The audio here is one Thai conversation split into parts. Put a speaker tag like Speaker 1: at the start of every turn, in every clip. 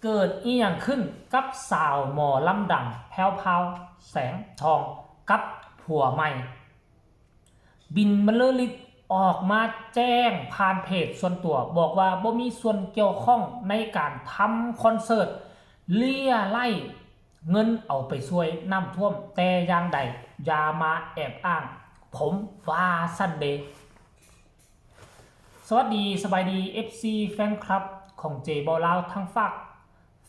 Speaker 1: เกิดอีหยังขึ้นกับสาวหมอลำดังแพ้วพาวแสงทองกับผัวใหม่บินบรรลือฤทธิ์ออกมาแจ้งผ่านเพจส่วนตัวบอกว่าบ่มีส่วนเกี่ยวข้องในการทำคอนเสิร์ตเลี่ยไล่เงินเอาไปช่วยน้ำท่วมแต่อย่างใดอย่ามาแอบอ้างผมว่าซันเดย์สวัสดีสบายดี FC แฟนคลับของเจบอลาวทั้งฝาก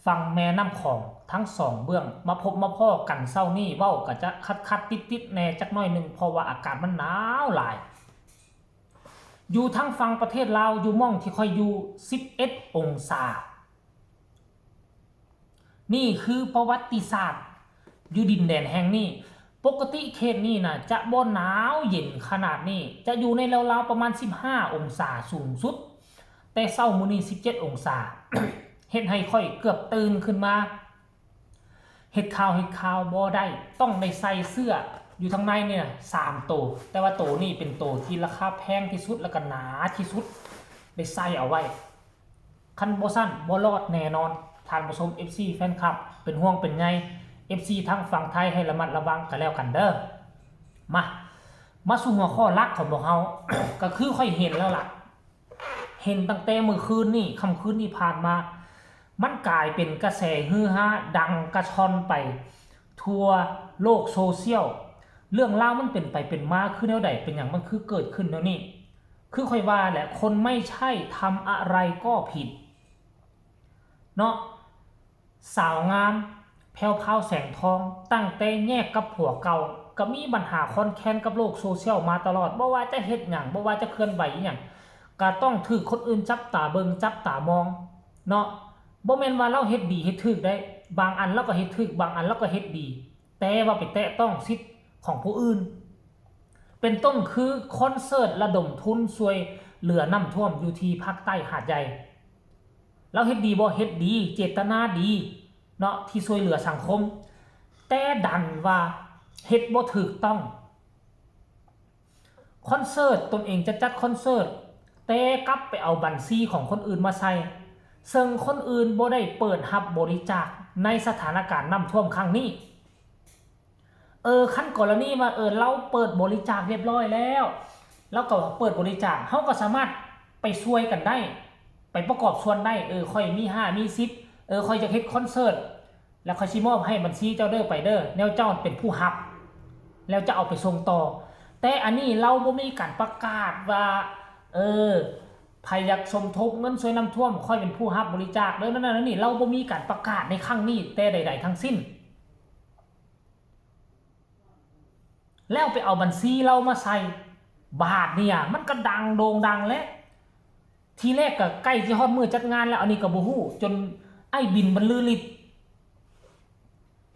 Speaker 1: ฟังแม่น้ำของทั้งสองเบื้องมาพบมาพ่อกันเศร้านี่เว้าก็จะคัดติดแน่จักหน่อยหนึ่งเพราะว่าอากาศมันหนาวหลายอยู่ทั้งฝั่งประเทศลาวอยู่ม่องที่ค่อยอยู่11องศานี่คือประวัติศาสตร์อยู่ดินแดนแห่งนี้ปกติเขตนี้นะจะบ่หนาวเย็นขนาดนี้จะอยู่ในราวๆประมาณ15องศาสูงสุดแต่เช้ามื้อนี้17องศา เฮ็ดให้ค่อยเกือบตื่นขึ้นมาเฮ็ดข่าวบ่ได้ต้องได้ใส่เสื้ออยู่ทางในเนี่ย3ตัวแต่ว่าตัวนี้เป็นตัวที่ราคาแพงที่สุดแล้วก็หนาที่สุดได้ใส่เอาไว้คันบ่ซั่นบ่รอดแน่นอนท่านผู้ชม FC แฟนคลับเป็นห่วงเป็นไง FC ทั้งฝั่งไทยให้ระมัดระวังกันแล้วกันเด้อมาสู่หัวข้อหลักของพวกเฮา ก็คือค่อยเห็นแล้วล่ะเห็นตั้งแต่มื้อคืนนี่ค่ำคืนที่ผ่านมามันกลายเป็นกระแสฮือฮาดังกระชอนไปทั่วโลกโซเชียลเรื่องราวมันเป็นไปเป็นมาคือแนวใดเป็นอย่างมันคือเกิดขึ้นแล้วนี่คือค่อยว่าแหละคนไม่ใช่ทำอะไรก็ผิดเนาะสาวงามแพ้วพาวแสงทองตั้งแต่แยกกับผัวเก่าก็มีปัญหาคอนแค้นกับโลกโซเชียลมาตลอดบ่ว่าจะเฮ็ดหยังบ่ว่าจะเคลื่อนไหวหยังก็ต้องถูกคนอื่นจับตาเบิ่งจับตามองเนาะบ่แม่นว่าเราเฮ็ดดีเฮ็ดถูกได้บางอันเราก็เฮ็ดถูกบางอันเราก็เฮ็ดดีแต่ว่าไปแตะต้องสิทธิ์ของผู้อื่นเป็นต้นคือคอนเสิร์ตระดมทุนช่วยเหลือน้ำท่วมอยู่ที่ภาคใต้หาดใหญ่เราเฮ็ดดีบ่เฮ็ดดีเจตนาดีเนาะที่ช่วยเหลือสังคมแต่ดันว่าเฮ็ดบ่ถูกต้องคอนเสิร์ตตนเองจะจัดคอนเสิร์ตแต่กลับไปเอาบัญชีของคนอื่นมาใส่ซึ่งคนอื่นบ่ได้เปิดรับบริจาคในสถานการณ์น้ำท่วมครั้งนี้ขั้นกรณีว่าเราเปิดบริจาคเรียบร้อยแล้วแล้วก็เปิดบริจาคเฮาก็สามารถไปช่วยกันได้ไปประกอบส่วนได้ค่อยมี5มี10ค่อยจะเฮ็ดคอนเสิร์ตแล้วค่อยสิมอบให้บัญชีเจ้าเด้อไปเด้อแนวเจ้าเป็นผู้รับแล้วจะเอาไปส่งต่อแต่อันนี้เราบ่มีการประกาศว่าใครอยากสมทบเงินช่วยน้ำท่วมค่อยเป็นผู้รับบริจาคเด้อนั่นนี่เราบ่มีการประกาศในครั้งนี้แต่ใดๆทั้งสิ้นแล้วไปเอาบัญชีเรามาใส่บาทเนี่ยมันก็ดังโด่งดังแล้วทีแรกก็ใกล้ที่ฮอดมื้อจัดงานแล้วอันนี้ก็บ่ฮู้จนไอ้บินบรรลือฤทธิ์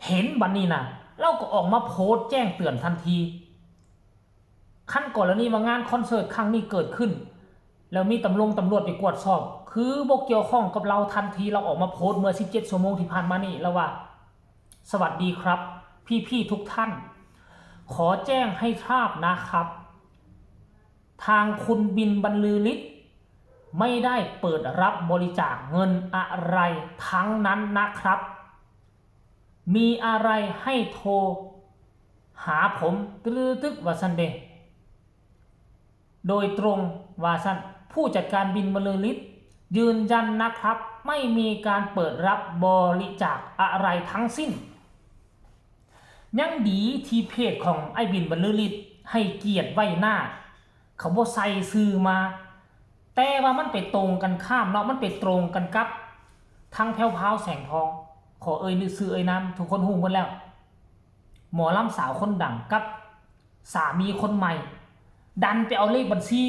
Speaker 1: เห็นบัดนี้น่ะเราก็ออกมาโพสต์แจ้งเตือนทันทีขั้นกรณีว่างานคอนเสิร์ตครั้งนี้เกิดขึ้นแล้วมีตำรวจไปกวดสอบคือบ่เกี่ยวข้องกับเราทันทีเราออกมาโพสต์เมื่อ17ชั่วโมงที่ผ่านมานี่แล้วว่าสวัสดีครับพี่ๆทุกท่านขอแจ้งให้ทราบนะครับทางคุณบินบรรลือฤทธิ์ไม่ได้เปิดรับบริจาคเงินอะไรทั้งนั้นนะครับมีอะไรให้โทรหาผมตึกว่าซั่นเด้โดยตรงว่าซั่นผู้จัดการบินบรรลือฤทธิ์ยืนยันนะครับไม่มีการเปิดรับบริจาคอะไรทั้งสิ้นยังดีที่เพจของไอ้บินบรรลือฤทธิ์ให้เกียรติไว้หน้าเขาบ่ใส่ชื่อมาแต่ว่ามันไปตรงกันข้ามเนาะมันไปตรงกันกับทั้งแพ้วพาวแสงทองขอชื่อนามทุกคนฮู้หมดแล้วหมอลำสาวคนดังกับสามีคนใหม่ดันไปเอาเลขบัญชี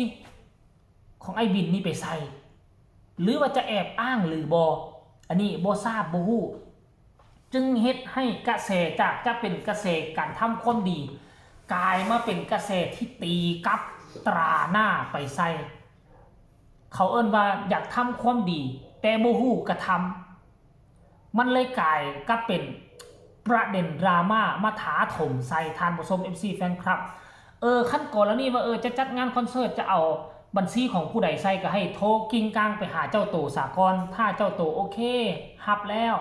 Speaker 1: ของไอ้บินนี่ไปใส่หรือว่าจะแอบอ้างหรือบ่อันนี้บ่ทราบบ่ฮู้จึงเฮ็ดให้กระแสจากจะเป็นกระแสการทำความดีกลายมาเป็นกระแสที่ตีกับตราหน้าไปใส่เขาเอิ้นว่าอยากทำความดีแต่บ่ฮู้กระทำมันเลยกลายก็เป็นประเด็นดราม่ามาถาถมใส่ทานผู้ชม MC แฟนคลับขั้นก่อนแล้วนี่ว่าจะจัดงานคอนเสิร์ตจะเอา บัญชีของผู้ใดใส่ก็ให้โทรกิ้งก้างไปหาเจ้าโตสากลถ้าเจ้าโตโอเคฮับแล้ว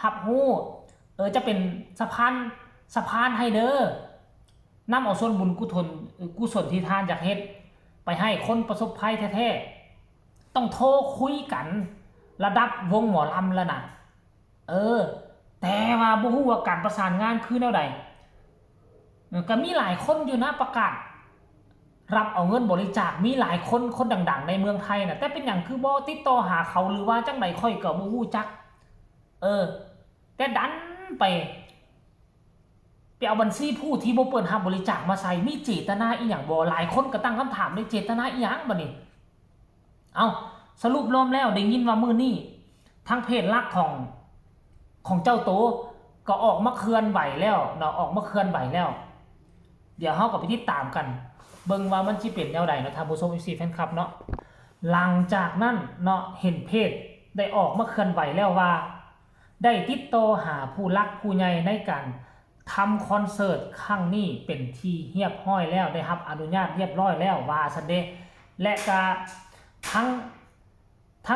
Speaker 1: ฮับฮู้จะเป็นสะพานให้เด้อนำเอาส่วนบุญกุศลที่ทานจากเฮ็ดไปให้คนประสบภัยแท้ๆต้องโทรคุยกันระดับวงหมอลำแล้วนะแต่ว่าบ่ฮู้ว่าการประสานงานคือแนวใดก็มีหลายคนอยู่นะประกาศรับเอาเงินบริจาคมีหลายคนดังๆในเมืองไทยนะแต่เป็นอย่างคือบ่ติดต่อหาเขาหรือว่าจังใดค่อยก็บ่ฮู้จักแต่ดันไปเอาบัญชีผู้ที่บ่เปิดรับบริจาคมาใส่มีเจตนาอีหยังบ่หลายคนก็ตั้งคำถามในเจตนาอีหยังบัดนี้เอาสรุปรวมแล้วได้ยินว่ามื้อนี้ทางเพจหลักของเจ้าโตก็ออกมาเคลื่อนไหวแล้วเนาะออกมาเคลื่อนไหวแล้วเดี๋ยวเฮาก็ไปติดตามกันเบิ่งว่ามันสิเป็นแนวใดเนาะท่านผู้ชม FC แฟนคลับเนาะหลังจากนั้นเนาะเห็นเพจได้ออกมาเคลื่อนไหวแล้วว่าได้ติดต่อหาผู้หลักผู้ใหญ่ในการทำคอนเสิร์ตครั้งนี้เป็นที่เรียบร้อยแล้วได้รับอนุญาตเรียบร้อยแล้วว่าซั่นเด้และก็ทั้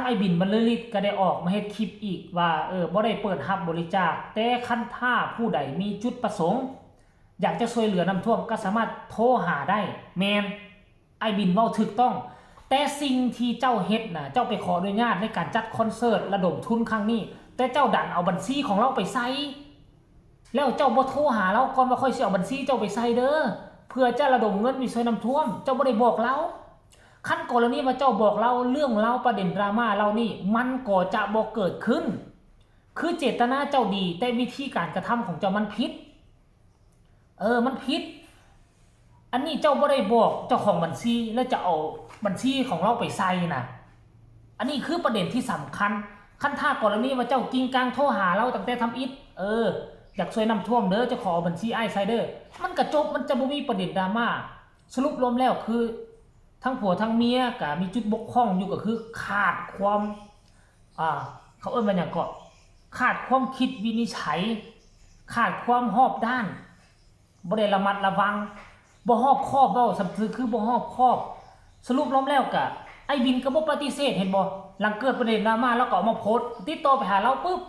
Speaker 1: งไอ้บินบรรลือฤทธิ์ก็ได้ออกมาเฮ็ดคลิปอีกว่าบ่ได้เปิดรับบริจาคแต่คันถ้าผู้ใดมีจุดประสงค์อยากจะช่วยเหลือน้ำท่วมก็สามารถโทรหาได้แม่นไอ้บินเว้าถูกต้องแต่สิ่งที่เจ้าเฮ็ดน่ะเจ้าไปขออนุญาตในการจัดคอนเสิร์ตระดมทุนครั้งนี้แต่เจ้าดันเอาบัญชีของเราไปใส่แล้วเจ้าบ่โทรหาเราก่อนว่าค่อยสิเอาบัญชีเจ้าไปใส่เด้อเพื่อจะระดมเงินไปช่วยน้ำท่วมเจ้าบ่ได้บอกเราขั้นกรณีว่าเจ้าบอกเราเรื่องเราประเด็นดราม่าเรานี่มันก็จะบ่เกิดขึ้นคือเจตนาเจ้าดีแต่วิธีการกระทำของเจ้ามันผิดมันผิดอันนี้เจ้าบ่ได้บอกเจ้าของบัญชีแล้วจะเอาบัญชีของเราไปใส่นะอันนี้คือประเด็นที่สำคัญขั้นถ้ากรณีว่าเจ้ากิ้งกลางโทรหาเราตั้งแต่ทำอิฐอยากช่วยน้ำท่วมเด้อจะขอบัญชีไอ้ไซเดอร์มันกระจบมันจะบ่มีประเด็นดราม่าสรุปรวมแล้วคือทั้งผัวทั้งเมียก็มีจุดบกพร่องอยู่ก็คือขาดความเขาว่าอย่างก็ขาดความคิดวินิจฉัยขาดความรอบด้านบ่ได้ระมัดระวังบ่รอบคอบเว้าสำคือบ่รอบคอบสรุปรวมแล้วก็ไอ้บินก็บ่ปฏิเสธเห็นบ่หลังเกิดประเด็นดราม่าแล้วก็ออกมาโพสต์ติดต่อไปหาเราปุ๊บ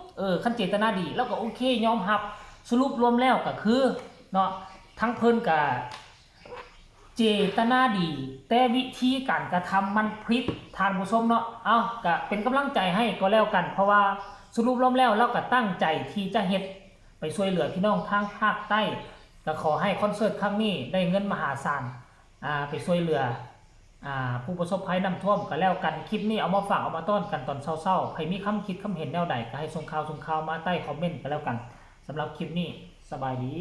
Speaker 1: คันเจตนาดีแล้วก็โอเคยอมรับสรุปรวมแล้วก็คือเนาะทั้งเพิ่นก็เจตนาดีแต่วิธีการกระทำมันผิดท่านผู้ชมเนาะก็เป็นกำลังใจให้ก็แล้วกันเพราะว่าสรุปรวมแล้วเราก็ตั้งใจที่จะเฮ็ดไปช่วยเหลือพี่น้องทางภาคใต้ก็ขอให้คอนเสิร์ตครั้งนี้ได้เงินมหาศาลไปช่วยเหลือผู้ประสบภัยน้ำท่วมก็แล้วกันคลิปนี้เอามาฝากเอามาต้อนกันตอนเช้าๆใครมีคำคิดคำเห็นแนวใดก็ให้ส่งข่าวมาใต้คอมเมนต์ก็แล้วกันสำหรับคลิปนี้สบายดี